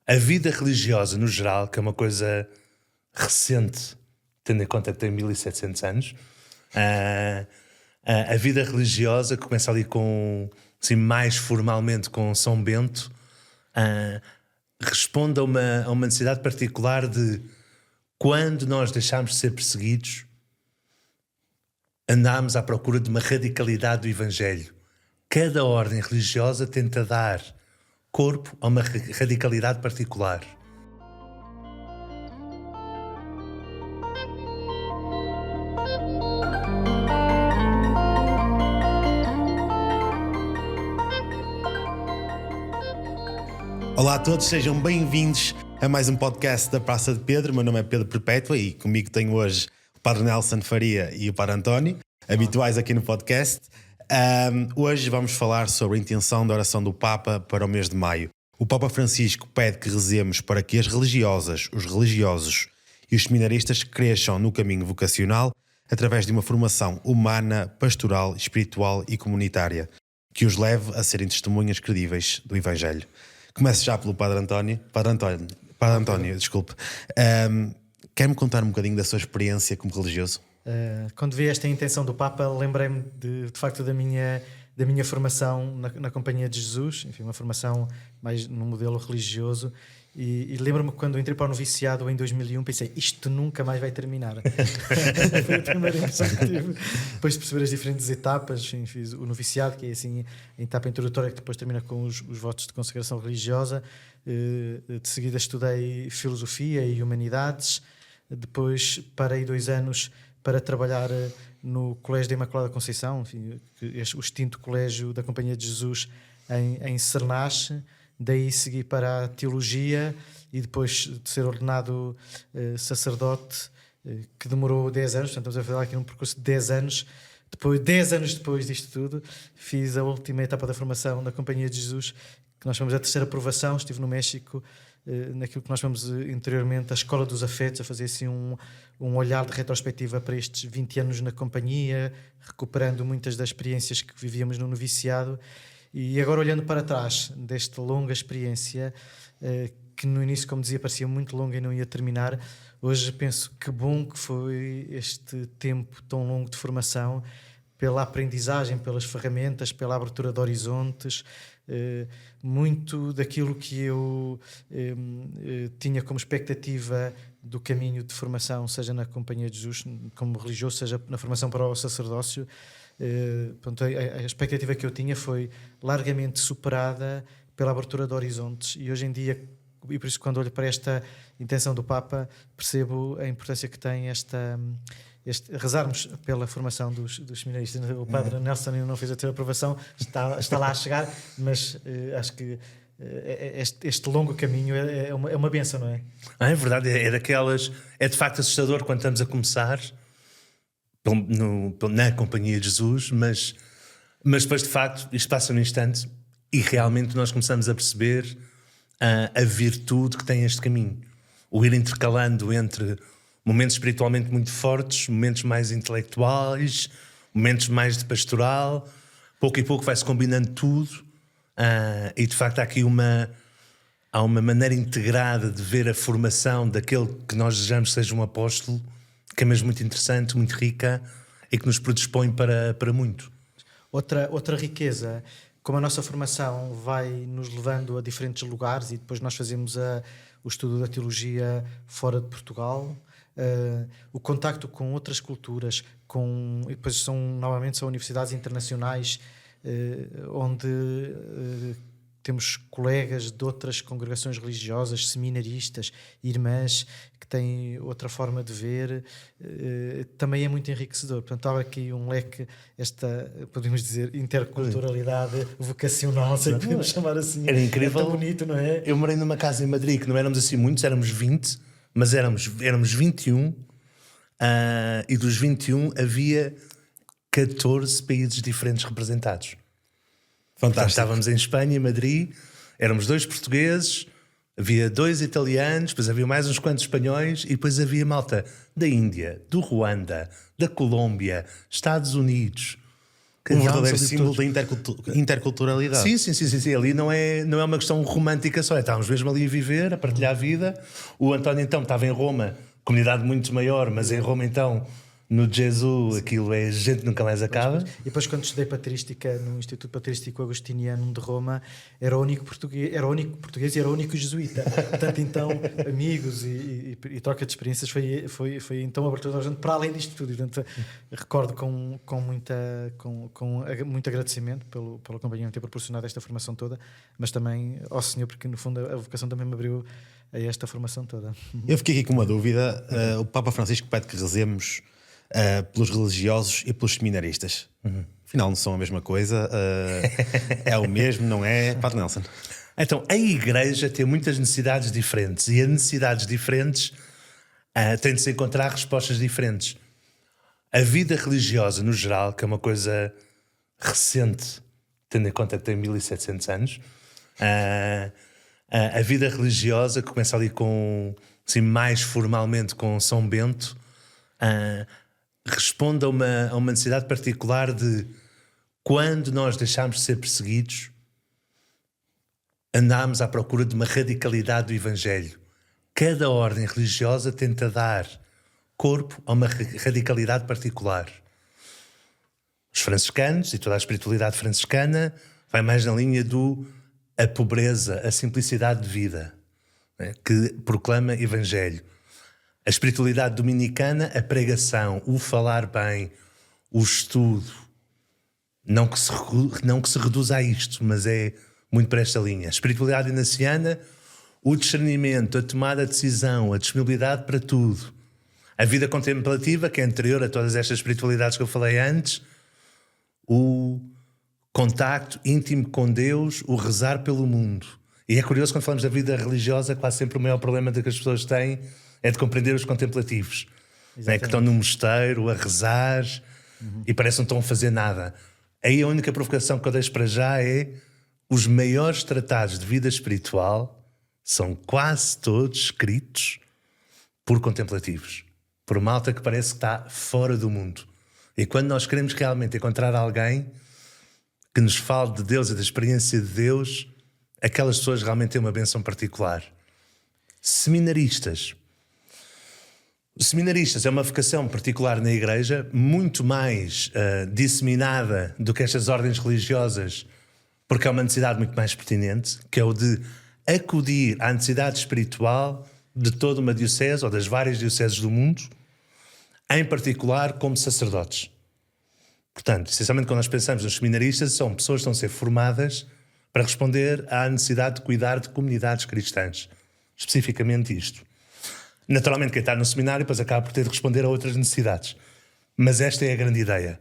a vida religiosa no geral, que é uma coisa recente, tendo em conta que tem 1700 anos, a vida religiosa que começa ali com, assim, mais formalmente com São Bento, responde a uma necessidade particular de, quando nós deixámos de ser perseguidos, andámos à procura de uma radicalidade do Evangelho. Cada ordem religiosa tenta dar corpo a uma radicalidade particular. Olá a todos, sejam bem-vindos a mais um podcast da Praça de Pedro. Meu nome é Pedro Perpétua e comigo tenho hoje o Padre Nelson Faria e o Padre António, habituais aqui no podcast. Hoje vamos falar sobre a intenção da oração do Papa para o mês de maio. O Papa Francisco pede que rezemos para que as religiosas, os religiosos e os seminaristas cresçam no caminho vocacional através de uma formação humana, pastoral, espiritual e comunitária, que os leve a serem testemunhas credíveis do Evangelho. Começo já pelo Padre António. Padre António, desculpe. Quer-me contar um bocadinho da sua experiência como religioso? Quando vi esta intenção do Papa, lembrei-me de facto da minha formação na Companhia de Jesus, enfim, uma formação mais no modelo religioso, e lembro-me que quando entrei para o noviciado em 2001, pensei, isto nunca mais vai terminar. Foi a primeira impressão que tive. Depois de perceber as diferentes etapas, enfim, fiz o noviciado, que é assim a etapa introdutória, que depois termina com os votos de consagração religiosa. De seguida estudei filosofia e humanidades. Depois parei 2 anos para trabalhar no Colégio da Imaculada Conceição, enfim, o extinto colégio da Companhia de Jesus em Cernache. Daí segui para a teologia e depois de ser ordenado sacerdote, que demorou 10 anos, portanto estamos a falar aqui num percurso de 10 anos. 10 anos depois disto tudo, fiz a última etapa da formação na Companhia de Jesus, que nós chamamos a terceira aprovação. Estive no México, naquilo que nós chamamos anteriormente a Escola dos Afetos, a fazer assim um olhar de retrospectiva para estes 20 anos na companhia, recuperando muitas das experiências que vivíamos no noviciado. E agora, olhando para trás desta longa experiência, que no início, como dizia, parecia muito longa e não ia terminar, hoje penso que bom que foi este tempo tão longo de formação, pela aprendizagem, pelas ferramentas, pela abertura de horizontes. Muito daquilo que eu tinha como expectativa do caminho de formação, seja na Companhia de Jesus como religioso, seja na formação para o sacerdócio, a expectativa que eu tinha foi largamente superada pela abertura de horizontes, e hoje em dia, e por isso quando olho para esta intenção do Papa, percebo a importância que tem rezarmos pela formação dos seminaristas. O Padre Nelson ainda não fez a ter aprovação, está lá a chegar, mas acho que este longo caminho é uma bênção, não é? É verdade, é de facto assustador quando estamos a começar na Companhia de Jesus, mas depois de facto isto passa num instante e realmente nós começamos a perceber a virtude que tem este caminho, o ir intercalando entre momentos espiritualmente muito fortes, momentos mais intelectuais, momentos mais de pastoral. Pouco e pouco vai-se combinando tudo, e de facto há aqui há uma maneira integrada de ver a formação daquele que nós desejamos que seja um apóstolo, que é mesmo muito interessante, muito rica e que nos predispõe para muito. Outra riqueza, como a nossa formação vai nos levando a diferentes lugares, e depois nós fazemos o estudo da teologia fora de Portugal, o contacto com outras culturas, e depois normalmente são universidades internacionais, onde temos colegas de outras congregações religiosas, seminaristas, irmãs, que têm outra forma de ver, também é muito enriquecedor. Portanto, há aqui um leque, esta, podemos dizer, interculturalidade vocacional, se podemos chamar assim. Era incrível. É tão bonito, não é? Eu morei numa casa em Madrid, que não éramos assim muitos, éramos 20, mas éramos 21, e dos 21 havia 14 países diferentes representados. Fantástico. Portanto, estávamos em Espanha, em Madrid, éramos 2 portugueses, havia 2 italianos, depois havia mais uns quantos espanhóis, e depois havia malta da Índia, do Ruanda, da Colômbia, Estados Unidos. Um verdadeiro símbolo da interculturalidade. Sim. Ali não é uma questão romântica só. Estávamos mesmo ali a viver, a partilhar a vida. O António então estava em Roma, comunidade muito maior, mas em Roma então, no Jesus, aquilo é gente nunca mais acaba. E depois quando estudei patrística no Instituto Patrístico Agostiniano de Roma, era o único português e era o único jesuíta. Portanto, então, amigos e troca de experiências foi então a abertura da gente para além disto tudo. Portanto, recordo com muito agradecimento pelo acompanhamento ter proporcionado esta formação toda, mas também ao Senhor, porque no fundo a vocação também me abriu a esta formação toda. Eu fiquei aqui com uma dúvida. O Papa Francisco pede que rezemos pelos religiosos e pelos seminaristas. Afinal, não são a mesma coisa. É o mesmo, não é? Padre Nelson. Então, a Igreja tem muitas necessidades diferentes e as necessidades diferentes têm de se encontrar respostas diferentes. A vida religiosa, no geral, que é uma coisa recente, tendo em conta que tem 1700 anos, a vida religiosa, que começa ali com, assim, mais formalmente com São Bento, responde a uma necessidade particular de, quando nós deixámos de ser perseguidos, andámos à procura de uma radicalidade do Evangelho. Cada ordem religiosa tenta dar corpo a uma radicalidade particular. Os franciscanos e toda a espiritualidade franciscana vai mais na linha a pobreza, a simplicidade de vida, né, que proclama Evangelho. A espiritualidade dominicana, a pregação, o falar bem, o estudo, não que se reduza a isto, mas é muito para esta linha. A espiritualidade inaciana, o discernimento, a tomada de decisão, a disponibilidade para tudo. A vida contemplativa, que é anterior a todas estas espiritualidades que eu falei antes, o contacto íntimo com Deus, o rezar pelo mundo. E é curioso, quando falamos da vida religiosa, quase sempre o maior problema que as pessoas têm é de compreender os contemplativos, né, que estão no mosteiro a rezar e parece que não estão a fazer nada. Aí a única provocação que eu deixo para já é: os maiores tratados de vida espiritual são quase todos escritos por contemplativos, por malta que parece que está fora do mundo. E quando nós queremos realmente encontrar alguém que nos fale de Deus e da experiência de Deus, aquelas pessoas realmente têm uma bênção particular. Seminaristas. Os seminaristas é uma vocação particular na Igreja, muito mais disseminada do que estas ordens religiosas, porque é uma necessidade muito mais pertinente, que é o de acudir à necessidade espiritual de toda uma diocese ou das várias dioceses do mundo, em particular como sacerdotes. Portanto, essencialmente, quando nós pensamos nos seminaristas, são pessoas que estão a ser formadas para responder à necessidade de cuidar de comunidades cristãs. Especificamente isto. Naturalmente, quem está no seminário depois acaba por ter de responder a outras necessidades. Mas esta é a grande ideia.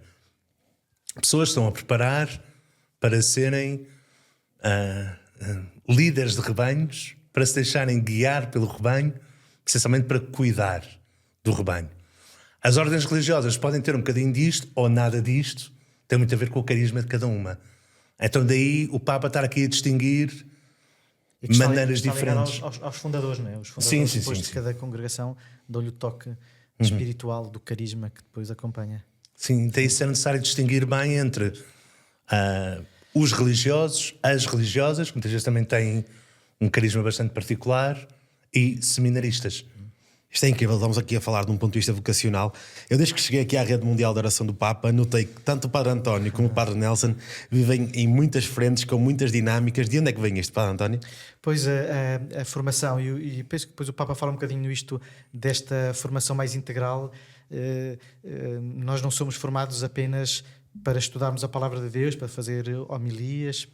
Pessoas estão a preparar para serem líderes de rebanhos, para se deixarem guiar pelo rebanho, essencialmente para cuidar do rebanho. As ordens religiosas podem ter um bocadinho disto ou nada disto, tem muito a ver com o carisma de cada uma. Então daí o Papa estar aqui a distinguir maneiras diferentes. Aos fundadores, não é? Os fundadores depois de cada congregação dão-lhe o toque espiritual do carisma que depois acompanha. Sim, daí é necessário distinguir bem entre os religiosos, as religiosas, que muitas vezes também têm um carisma bastante particular, e seminaristas. Isto é incrível, estamos aqui a falar de um ponto de vista vocacional. Eu, desde que cheguei aqui à Rede Mundial de Oração do Papa, notei que tanto o Padre António como o Padre Nelson vivem em muitas frentes, com muitas dinâmicas. De onde é que vem este, Padre António? Pois a formação, e penso que depois o Papa fala um bocadinho isto, desta formação mais integral. Nós não somos formados apenas para estudarmos a palavra de Deus, para fazer homilias.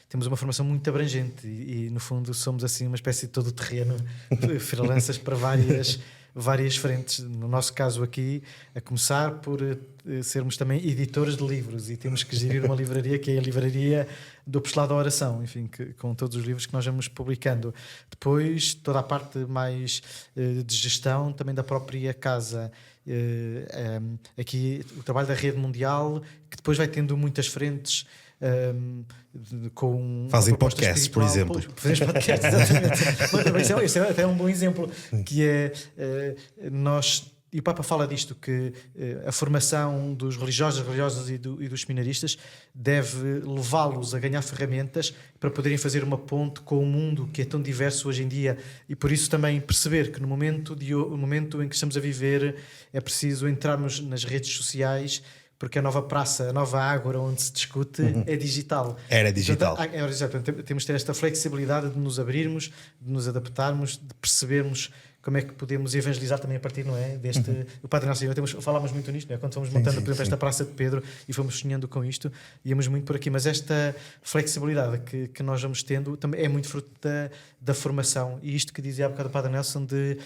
Temos uma formação muito abrangente e no fundo somos assim uma espécie de todo terreno, freelancers para várias frentes. No nosso caso aqui, a começar por sermos também editores de livros, e temos que gerir uma livraria que é a livraria do Apostolado da Oração, enfim, com todos os livros que nós vamos publicando. Depois toda a parte mais de gestão também da própria casa. Aqui o trabalho da Rede Mundial, que depois vai tendo muitas frentes. Fazem podcasts, por exemplo. Fazem podcasts, exatamente. Esse é até um bom exemplo, que é nós E o Papa fala disto, que a formação dos religiosos, religiosas e dos seminaristas deve levá-los a ganhar ferramentas para poderem fazer uma ponte com o mundo que é tão diverso hoje em dia, e por isso também perceber que no momento em que estamos a viver é preciso entrarmos nas redes sociais, porque a nova praça, a nova ágora onde se discute é digital. Era digital. Portanto, temos de ter esta flexibilidade de nos abrirmos, de nos adaptarmos, de percebermos como é que podemos evangelizar também a partir, não é, deste... O Padre Nelson e eu falámos muito nisto, não é? Quando fomos montando, por exemplo, esta Praça de Pedro e fomos sonhando com isto, íamos muito por aqui, mas esta flexibilidade que nós vamos tendo também é muito fruto da formação, e isto que dizia há bocado o Padre Nelson de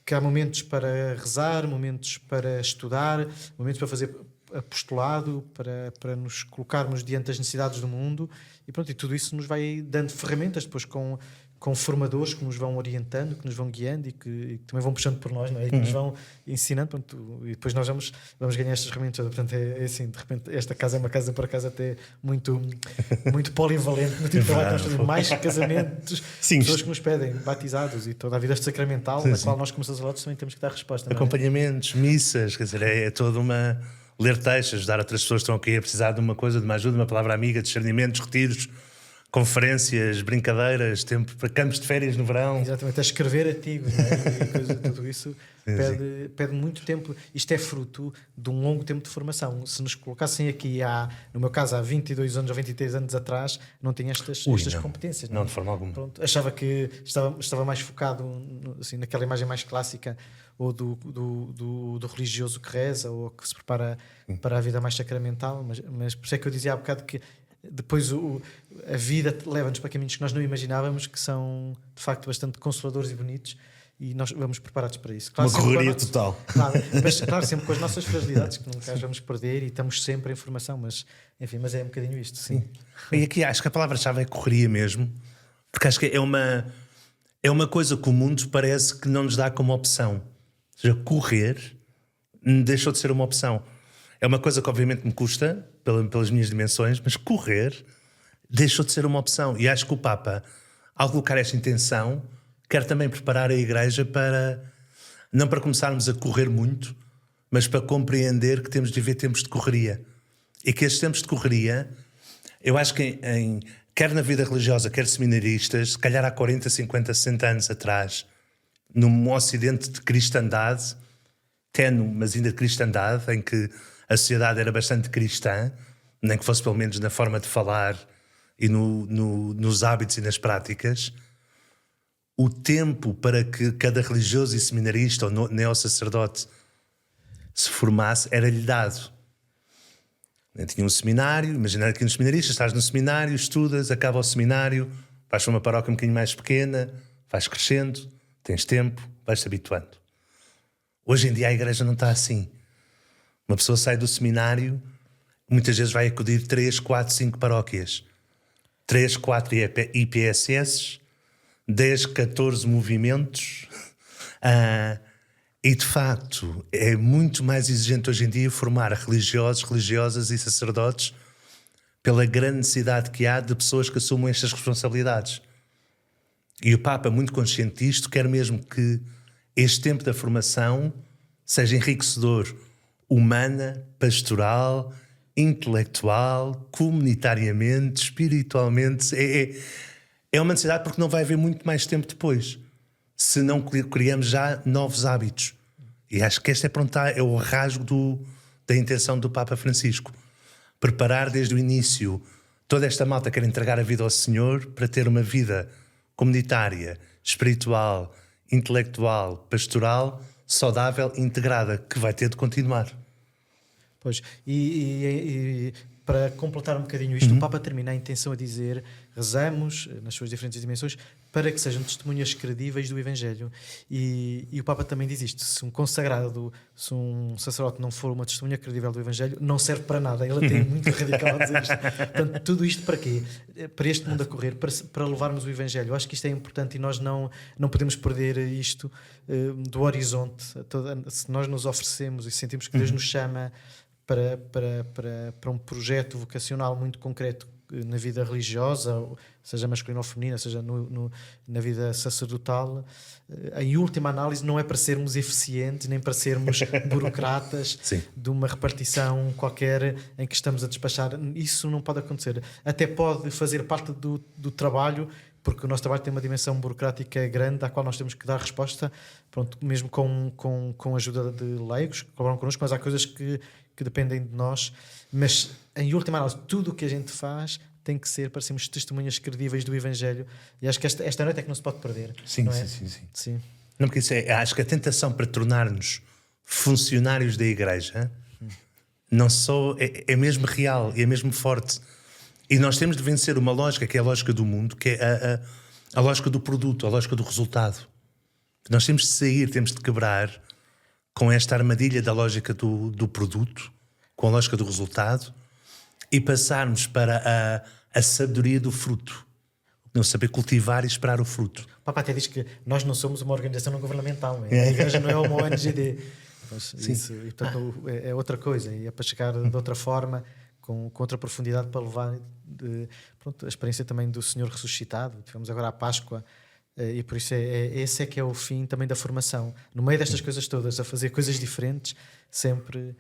que há momentos para rezar, momentos para estudar, momentos para fazer apostolado, para nos colocarmos diante das necessidades do mundo, e pronto, e tudo isso nos vai dando ferramentas depois com formadores que nos vão orientando, que nos vão guiando e que também vão puxando por nós, não é? E que nos vão ensinando, pronto, e depois nós vamos ganhar estas ferramentas. Portanto, é assim, de repente esta casa é uma casa, por acaso, até muito polivalente no tipo de trabalho. Nós fazemos mais casamentos, pessoas que nos pedem, batizados, e toda a vida sacramental, na qual nós como sacerdotes também temos que dar resposta, não é? Acompanhamentos, missas, quer dizer, é toda uma... ler textos, ajudar outras pessoas que estão aqui a precisar de uma coisa, de uma ajuda, uma palavra amiga, discernimentos, retiros, conferências, brincadeiras, tempo para campos de férias no verão. Exatamente, a escrever artigos, não é? Tudo isso pede muito tempo. Isto é fruto de um longo tempo de formação. Se nos colocassem aqui, no meu caso, há 22 anos ou 23 anos atrás, não tinha estas competências. Não, de forma alguma. Pronto, achava que estava mais focado assim, naquela imagem mais clássica, ou do religioso que reza, ou que se prepara para a vida mais sacramental, mas por isso é que eu dizia há bocado que depois a vida leva-nos para caminhos que nós não imaginávamos, que são de facto bastante consoladores e bonitos, e nós vamos preparados para isso. Claro, uma correria total. Claro, mas claro, sempre com as nossas fragilidades, que nunca as vamos perder, e estamos sempre em formação, mas enfim, mas é um bocadinho isto, sim. E aqui acho que a palavra-chave é correria mesmo, porque acho que é uma coisa que o mundo parece que não nos dá como opção. Ou seja, correr deixou de ser uma opção. É uma coisa que obviamente me custa pelas minhas dimensões, mas correr deixou de ser uma opção. E acho que o Papa, ao colocar esta intenção, quer também preparar a Igreja para, não para começarmos a correr muito, mas para compreender que temos de viver tempos de correria. E que estes tempos de correria, eu acho que quer na vida religiosa, quer seminaristas, se calhar há 40, 50, 60 anos atrás, num ocidente de cristandade, ténue, mas ainda de cristandade, em que a sociedade era bastante cristã, nem que fosse pelo menos na forma de falar e nos hábitos e nas práticas, o tempo para que cada religioso e seminarista ou neo-sacerdote se formasse era-lhe dado. Tinha um seminário, imagina que um seminarista, estás no seminário, estudas, acaba o seminário, vais para uma paróquia um bocadinho mais pequena, vais crescendo, tens tempo, vais-te habituando. Hoje em dia a Igreja não está assim. Uma pessoa sai do seminário, muitas vezes vai acudir 3, 4, 5 paróquias, 3, 4 IPSS, 10, 14 movimentos, e de facto é muito mais exigente hoje em dia formar religiosos, religiosas e sacerdotes pela grande necessidade que há de pessoas que assumam estas responsabilidades. E o Papa, muito consciente disto, quer mesmo que este tempo da formação seja enriquecedor, humana, pastoral, intelectual, comunitariamente, espiritualmente. É uma necessidade, porque não vai haver muito mais tempo depois, se não criamos já novos hábitos. E acho que este é o rasgo da intenção do Papa Francisco. Preparar desde o início toda esta malta que quer entregar a vida ao Senhor para ter uma vida comunitária, espiritual, intelectual, pastoral, saudável, integrada, que vai ter de continuar. Pois, e para completar um bocadinho isto, o Papa termina a intenção a dizer: rezamos nas suas diferentes dimensões para que sejam testemunhas credíveis do Evangelho. E o Papa também diz isto: se um consagrado, se um sacerdote não for uma testemunha credível do Evangelho, não serve para nada. Ele tem muito radical a dizer isto. Portanto, tudo isto para quê? Para este mundo a correr, para levarmos o Evangelho. Eu acho que isto é importante, e nós não podemos perder isto do horizonte. Se nós nos oferecemos e sentimos que Deus nos chama para um projeto vocacional muito concreto, na vida religiosa, seja masculina ou feminina, seja na vida sacerdotal, em última análise não é para sermos eficientes nem para sermos burocratas de uma repartição qualquer em que estamos a despachar. Isso não pode acontecer. Até pode fazer parte do trabalho, porque o nosso trabalho tem uma dimensão burocrática grande à qual nós temos que dar resposta, pronto, mesmo com a ajuda de leigos que colaboram connosco, mas há coisas que dependem de nós. Mas, em última análise, tudo o que a gente faz tem que ser para sermos testemunhas credíveis do Evangelho. E acho que esta noite é que não se pode perder. Sim, não é? sim. Não, porque acho que a tentação para tornar-nos funcionários da Igreja não só é mesmo real e é mesmo forte. E nós temos de vencer uma lógica que é a lógica do mundo, que é a lógica do produto, a lógica do resultado. Nós temos de sair, temos de quebrar com esta armadilha da lógica do produto, com a lógica do resultado, e passarmos para a sabedoria do fruto. Não saber cultivar e esperar o fruto. O Papa até diz que nós não somos uma organização não governamental. A Igreja não é uma ONGD. Isso, e, portanto, é outra coisa. E é para chegar de outra forma, com outra profundidade, para levar a experiência também do Senhor ressuscitado. Tivemos agora a Páscoa, e por isso esse é que é o fim também da formação. No meio destas coisas todas, a fazer coisas diferentes, sempre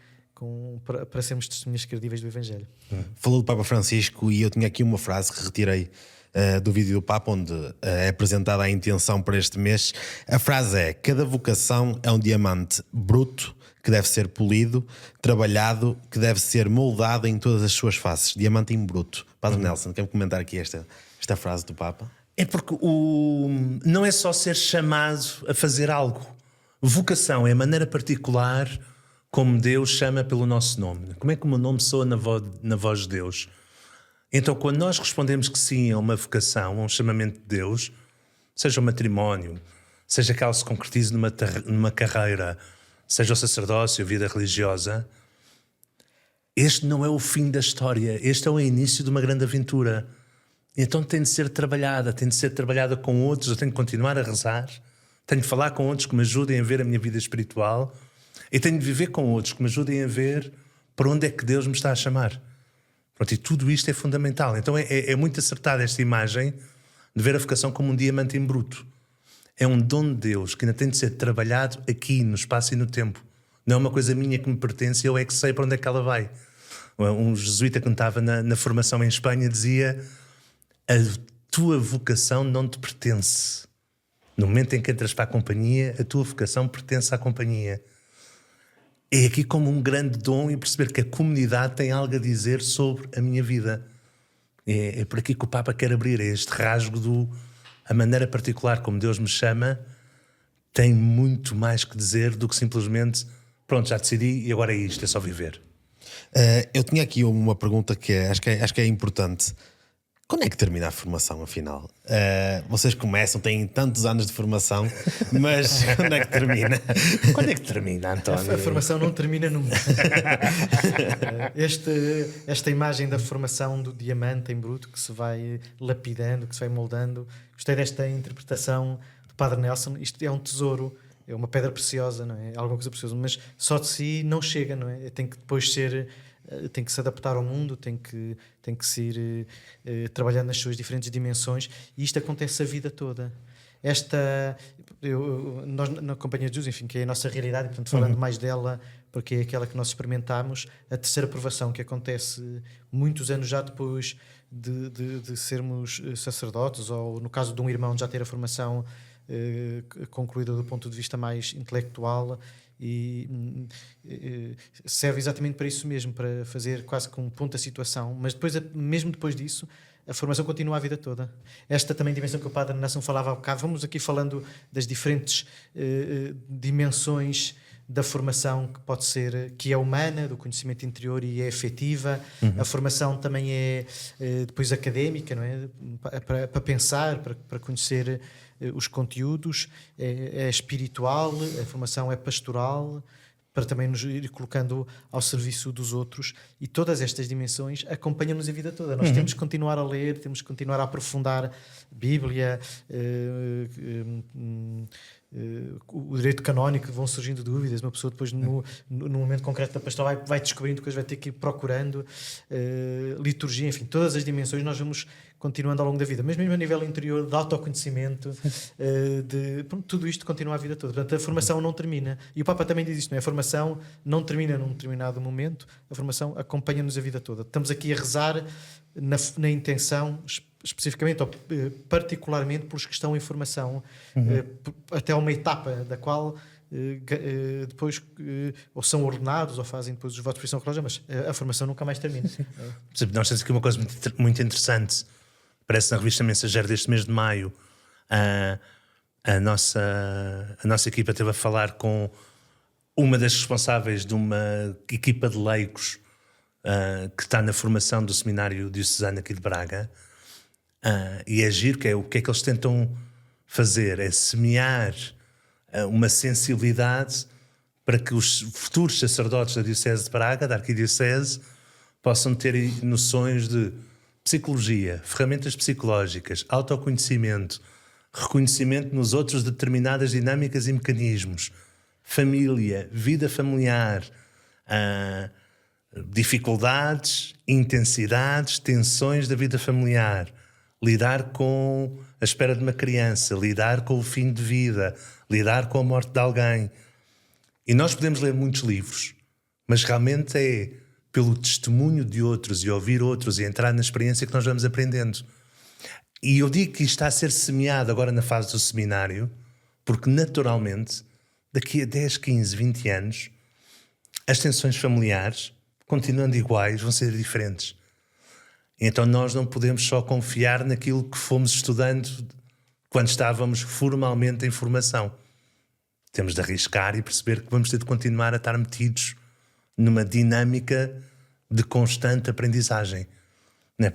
para sermos testemunhas credíveis do Evangelho. Falou do Papa Francisco e eu tinha aqui uma frase que retirei do vídeo do Papa, onde é apresentada a intenção para este mês. A frase é: cada vocação é um diamante bruto que deve ser polido, trabalhado, que deve ser moldado em todas as suas faces. Diamante em bruto. Padre Nelson, quer comentar aqui esta frase do Papa? É porque não é só ser chamado a fazer algo. Vocação é a maneira particular como Deus chama pelo nosso nome. Como é que o meu nome soa na voz de Deus? Então, quando nós respondemos que sim a uma vocação, a um chamamento de Deus, seja o matrimónio, seja que ela se concretize numa carreira, seja o sacerdócio, a vida religiosa, este não é o fim da história, este é o início de uma grande aventura. Então tem de ser trabalhada com outros. Eu tenho de continuar a rezar, tenho de falar com outros que me ajudem a ver a minha vida espiritual, e tenho de viver com outros que me ajudem a ver para onde é que Deus me está a chamar. Pronto, e tudo isto é fundamental. Então é muito acertada esta imagem de ver a vocação como um diamante em bruto. É um dom de Deus que ainda tem de ser trabalhado aqui, no espaço e no tempo. Não é uma coisa minha que me pertence, eu é que sei para onde é que ela vai. Um jesuíta que estava na formação em Espanha dizia: a tua vocação não te pertence. No momento em que entras para a companhia, a tua vocação pertence à companhia. É aqui como um grande dom e perceber que a comunidade tem algo a dizer sobre a minha vida. É por aqui que o Papa quer abrir, este rasgo a maneira particular como Deus me chama tem muito mais que dizer do que simplesmente pronto, já decidi e agora é isto, é só viver. Eu tinha aqui uma pergunta que acho que é importante. Quando é que termina a formação, afinal? Vocês começam, têm tantos anos de formação, mas quando é que termina? Quando é que termina, António? A formação não termina nunca. Esta imagem da formação do diamante em bruto que se vai lapidando, que se vai moldando. Gostei desta interpretação do Padre Nelson. Isto é um tesouro, é uma pedra preciosa, não é? Alguma coisa preciosa, mas só de si não chega, não é? Tem que depois tem que se adaptar ao mundo, tem que se ir trabalhando nas suas diferentes dimensões, e isto acontece a vida toda. Nós na Companhia de Jesus, enfim, que é a nossa realidade, e, portanto, falando mais dela, porque é aquela que nós experimentamos, a terceira provação, que acontece muitos anos já depois de sermos sacerdotes, ou no caso de um irmão já ter a formação concluída do ponto de vista mais intelectual, e serve exatamente para isso mesmo, para fazer quase que um ponto da situação, mas depois, mesmo depois disso, a formação continua a vida toda. Esta também dimensão que o Padre Nelson falava há bocado, vamos aqui falando das diferentes dimensões da formação, que pode ser, que é humana, do conhecimento interior, e é afetiva. A formação também é depois académica, não é? Para pensar, para conhecer os conteúdos, é espiritual, a formação é pastoral, para também nos ir colocando ao serviço dos outros, e todas estas dimensões acompanham-nos a vida toda. Nós temos que continuar a ler, temos que continuar a aprofundar Bíblia, o direito canónico, vão surgindo dúvidas, uma pessoa depois no momento concreto da pastoral vai descobrindo coisas, vai ter que ir procurando liturgia, enfim, todas as dimensões nós vamos continuando ao longo da vida, mas mesmo a nível interior de autoconhecimento, tudo isto continua a vida toda. Portanto, a formação não termina, e o Papa também diz isto, não é? A formação não termina num determinado momento, a formação acompanha-nos a vida toda. Estamos aqui a rezar na intenção, especificamente ou particularmente pelos que estão em formação, até uma etapa da qual depois ou são ordenados ou fazem depois os votos de profissão religiosa, mas a formação nunca mais termina. Nós temos aqui uma coisa muito interessante, parece na revista Mensageiro deste mês de maio. A nossa equipa esteve a falar com uma das responsáveis de uma equipa de leigos que está na formação do seminário diocesano aqui de Braga, e é giro, o que é que eles tentam fazer é semear uma sensibilidade para que os futuros sacerdotes da Diocese de Braga, da Arquidiocese, possam ter noções de psicologia, ferramentas psicológicas, autoconhecimento, reconhecimento nos outros de determinadas dinâmicas e mecanismos, família, vida familiar, dificuldades, intensidades, tensões da vida familiar, lidar com a espera de uma criança, lidar com o fim de vida, lidar com a morte de alguém. E nós podemos ler muitos livros, mas realmente é pelo testemunho de outros e ouvir outros e entrar na experiência que nós vamos aprendendo. E eu digo que isto está a ser semeado agora na fase do seminário, porque naturalmente, daqui a 10, 15, 20 anos, as tensões familiares, continuando iguais, vão ser diferentes. Então nós não podemos só confiar naquilo que fomos estudando quando estávamos formalmente em formação. Temos de arriscar e perceber que vamos ter de continuar a estar metidos numa dinâmica de constante aprendizagem.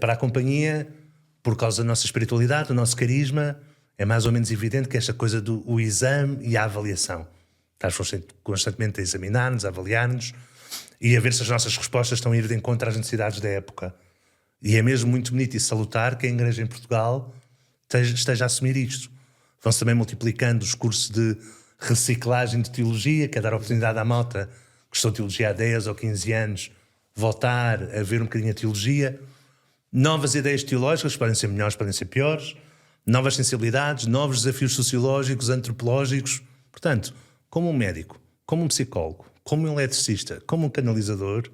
Para a companhia, por causa da nossa espiritualidade, do nosso carisma, é mais ou menos evidente que esta coisa do exame e a avaliação. Estamos constantemente a examinar-nos, a avaliar-nos e a ver se as nossas respostas estão a ir de encontro às necessidades da época. E é mesmo muito bonito e salutar que a Igreja em Portugal esteja a assumir isto. Vão-se também multiplicando os cursos de reciclagem de teologia, que é dar a oportunidade à malta que estudou teologia há 10 ou 15 anos voltar a ver um bocadinho a teologia. Novas ideias teológicas, podem ser melhores, podem ser piores, novas sensibilidades, novos desafios sociológicos, antropológicos. Portanto, como um médico, como um psicólogo, como um eletricista, como um canalizador,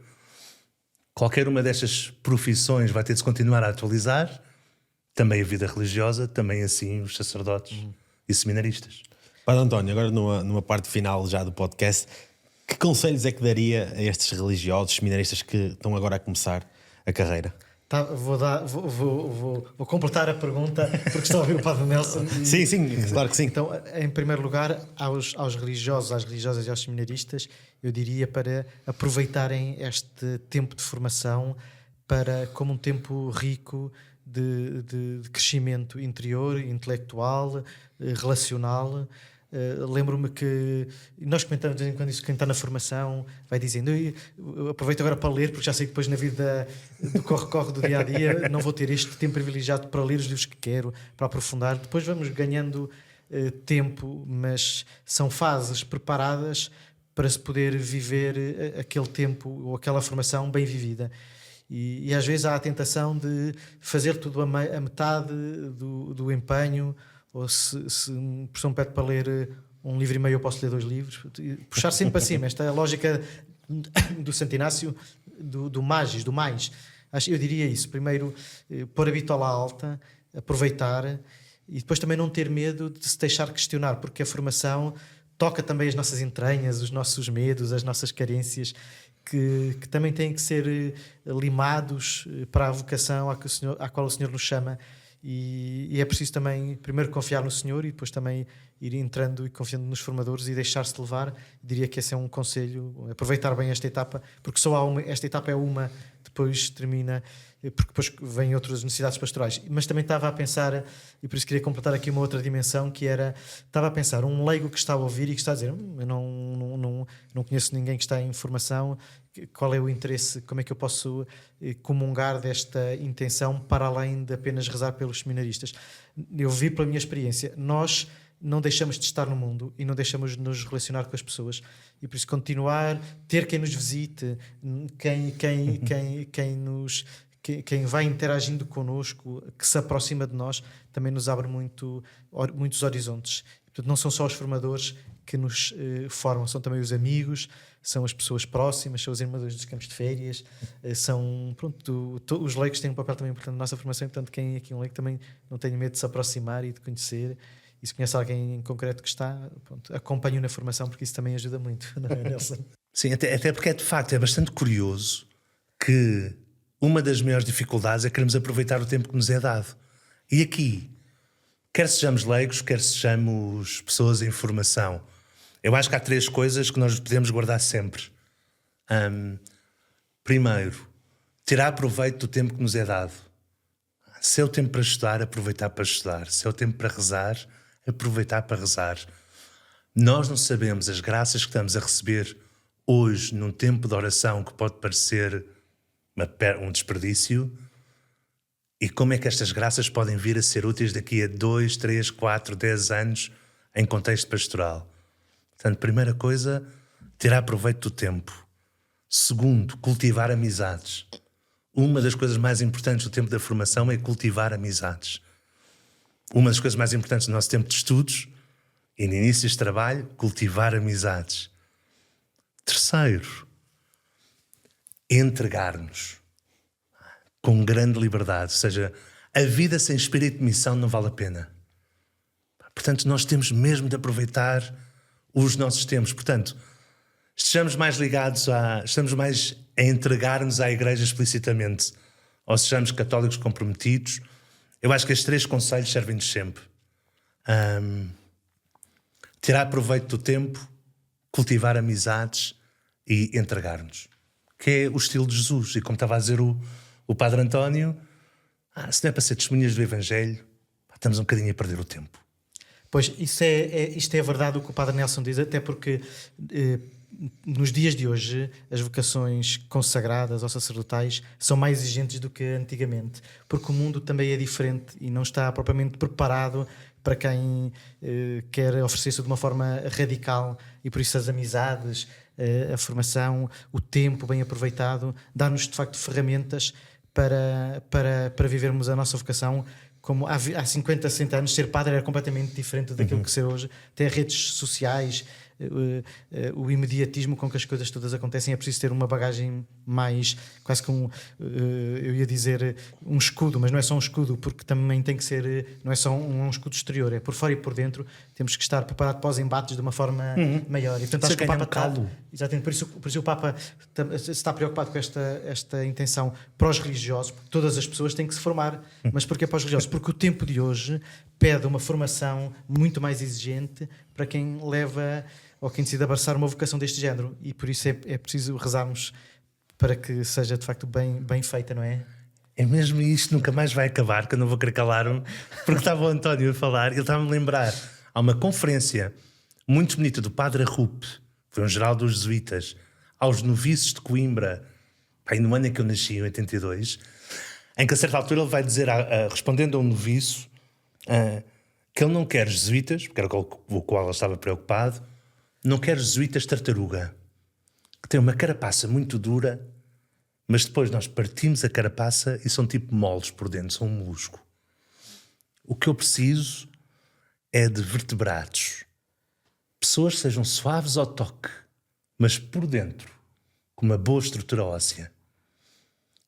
qualquer uma destas profissões vai ter de se continuar a atualizar, também a vida religiosa, também assim os sacerdotes e seminaristas. Padre António, agora numa parte final já do podcast, que conselhos é que daria a estes religiosos, seminaristas que estão agora a começar a carreira? Vou completar a pergunta porque estou a ouvir o Padre Nelson. Sim, claro que sim. Então, em primeiro lugar, aos religiosos, às religiosas e aos seminaristas, eu diria para aproveitarem este tempo de formação como um tempo rico de crescimento interior, intelectual, relacional. Lembro-me que nós comentamos de vez em quando isso, quem está na formação vai dizendo eu aproveito agora para ler porque já sei que depois na vida do corre-corre do dia-a-dia não vou ter este tempo privilegiado para ler os livros que quero, para aprofundar. Depois vamos ganhando tempo, mas são fases preparadas para se poder viver aquele tempo ou aquela formação bem vivida. E às vezes há a tentação de fazer tudo a metade do empenho. Ou se o professor me pede para ler um livro e meio, eu posso ler 2 livros. Puxar sempre para cima. Esta é a lógica do Santo Inácio, do magis, do mais. Eu diria isso. Primeiro, pôr a bitola alta, aproveitar e depois também não ter medo de se deixar questionar, porque a formação toca também as nossas entranhas, os nossos medos, as nossas carências, que também têm que ser limados para a vocação à qual o Senhor nos chama. E é preciso também primeiro confiar no Senhor e depois também ir entrando e confiando nos formadores e deixar-se levar. Diria que esse é um conselho, aproveitar bem esta etapa, porque só há esta etapa é uma, depois termina, porque depois vêm outras necessidades pastorais. Mas também estava a pensar, e por isso queria completar aqui uma outra dimensão, que era, estava a pensar, um leigo que está a ouvir e que está a dizer, eu não conheço ninguém que está em formação, qual é o interesse, como é que eu posso comungar desta intenção para além de apenas rezar pelos seminaristas? Eu vi pela minha experiência, nós não deixamos de estar no mundo e não deixamos de nos relacionar com as pessoas. E por isso continuar, ter quem nos visite, quem vai interagindo connosco, que se aproxima de nós, também nos abre muitos horizontes. Portanto, não são só os formadores que nos formam, são também os amigos, são as pessoas próximas, são os animadores dos campos de férias, são, os leigos têm um papel também importante na nossa formação, e, portanto, quem aqui é um leigo também não tenha medo de se aproximar e de conhecer, e se conhece alguém em concreto que está, acompanhe-o na formação, porque isso também ajuda muito, não é, Nelson? Sim, até porque de facto é bastante curioso que uma das maiores dificuldades é queremos aproveitar o tempo que nos é dado. E aqui, quer sejamos leigos, quer sejamos pessoas em formação, eu acho que há 3 coisas que nós podemos guardar sempre. Primeiro, tirar proveito do tempo que nos é dado. Se é o tempo para estudar, aproveitar para estudar. Se é o tempo para rezar, aproveitar para rezar. Nós não sabemos as graças que estamos a receber hoje num tempo de oração que pode parecer um desperdício, e como é que estas graças podem vir a ser úteis daqui a 2, 3, 4, 10 anos em contexto pastoral. Portanto, primeira coisa, tirar proveito do tempo. Segundo, cultivar amizades. Uma das coisas mais importantes do tempo da formação é cultivar amizades. Uma das coisas mais importantes do nosso tempo de estudos e no início de trabalho, cultivar amizades. Terceiro, entregar-nos com grande liberdade. Ou seja, a vida sem espírito de missão não vale a pena. Portanto, nós temos mesmo de aproveitar os nossos tempos. Portanto, estamos mais a entregar-nos à Igreja explicitamente, ou sejamos católicos comprometidos. Eu acho que estes 3 conselhos servem-nos sempre. Tirar proveito do tempo, cultivar amizades e entregar-nos. Que é o estilo de Jesus. E como estava a dizer o Padre António, se não é para ser testemunhas do Evangelho, estamos um bocadinho a perder o tempo. Pois, isto é verdade o que o Padre Nelson diz, até porque nos dias de hoje as vocações consagradas ou sacerdotais são mais exigentes do que antigamente, porque o mundo também é diferente e não está propriamente preparado para quem quer oferecer-se de uma forma radical, e por isso as amizades, a formação, o tempo bem aproveitado, dá-nos de facto ferramentas para vivermos a nossa vocação. Como há 50, 60 anos, ser padre era completamente diferente daquilo que ser hoje. Tem redes sociais, o imediatismo com que as coisas todas acontecem. É preciso ter uma bagagem mais, quase que eu ia dizer um escudo, mas não é só um escudo, porque também tem que ser, não é só um escudo exterior, é por fora e por dentro. Temos que estar preparados para os embates de uma forma maior. E portanto, acho que o Papa exatamente, por isso o Papa está preocupado com esta intenção para os religiosos, porque todas as pessoas têm que se formar. Mas porquê para os religiosos? Porque o tempo de hoje pede uma formação muito mais exigente para quem leva ou quem decide abraçar uma vocação deste género, e por isso é preciso rezarmos para que seja de facto bem feita, não é? É mesmo, isto nunca mais vai acabar, que eu não vou querer calar-me, porque estava o António a falar, ele estava-me a lembrar, há uma conferência muito bonita do Padre Arrupe, foi um geral dos jesuítas, aos noviços de Coimbra, no ano em que eu nasci, em 82, em que a certa altura ele vai dizer, respondendo a um noviço, que ele não quer jesuítas, porque era com o qual ele estava preocupado, não quer jesuítas tartaruga, que tem uma carapaça muito dura, mas depois nós partimos a carapaça e são tipo moles por dentro, são um molusco. O que eu preciso é de vertebrados. Pessoas que sejam suaves ao toque, mas por dentro, com uma boa estrutura óssea.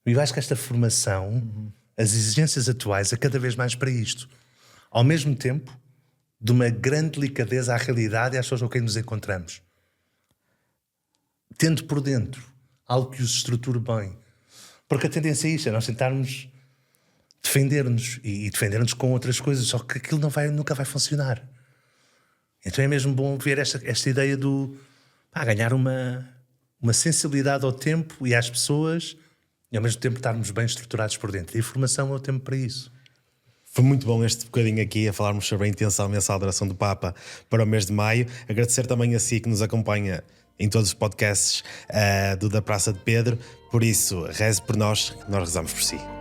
E eu acho que esta formação, as exigências atuais, é cada vez mais para isto. Ao mesmo tempo, de uma grande delicadeza à realidade e às pessoas com quem nos encontramos. Tendo por dentro algo que os estruture bem. Porque a tendência é isto, é nós tentarmos defender-nos e defender-nos com outras coisas, só que aquilo nunca vai funcionar. Então é mesmo bom ver esta ideia do ganhar uma sensibilidade ao tempo e às pessoas, e ao mesmo tempo estarmos bem estruturados por dentro. E a formação é o tempo para isso. Foi muito bom este bocadinho aqui a falarmos sobre a intenção mensal da oração do Papa para o mês de maio. Agradecer também a si que nos acompanha em todos os podcasts da Praça de Pedro. Por isso, reze por nós, nós rezamos por si.